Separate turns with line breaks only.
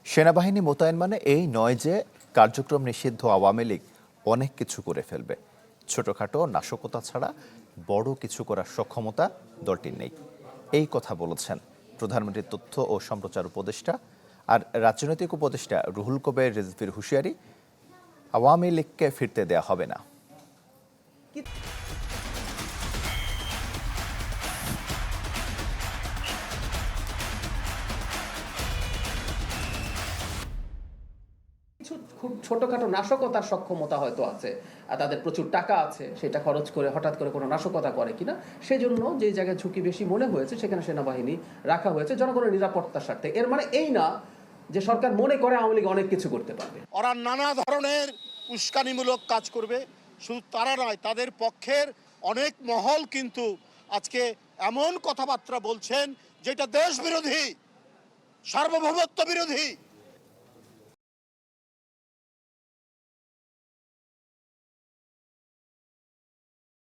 সেনাবাহিনী মোতায়েন মানে এই নয় যে কার্যক্রম নিষিদ্ধ আওয়ামী লীগ অনেক কিছু করে ফেলবে। ছোটখাটো নাশকতা ছাড়া বড় কিছু করার সক্ষমতা দলটির নেই। এই কথা বলেছেন প্রধানমন্ত্রীর তথ্য ও সম্প্রচার উপদেষ্টা আর রাজনৈতিক উপদেষ্টা রুহুল কবির রিজভীর হুঁশিয়ারি, আওয়ামী লীগকে ফিরতে দেয়া হবে না।
কিছু খুব ছোটখাটো নাশকতার সক্ষমতা হয়তো আছে, আর তাদের প্রচুর টাকা আছে, সেটা খরচ করে হঠাৎ করে কোনো নাশকতা করে কিনা, সেজন্য যে জায়গায় ঝুঁকি বেশি মনে হয়েছে সেখানে সেনাবাহিনী রাখা হয়েছে জনগণের নিরাপত্তার স্বার্থে। এর মানে এই না যে সরকার মনে করে আওয়ামী লীগ অনেক কিছু করতে পারবে।
ওরা নানা ধরনের উস্কানিমূলক কাজ করবে। শুধু তারা নয়, তাদের পক্ষের অনেক মহল কিন্তু আজকে এমন কথাবার্তা বলছেন যেটা দেশ বিরোধী, সার্বভৌমত্ব বিরোধী।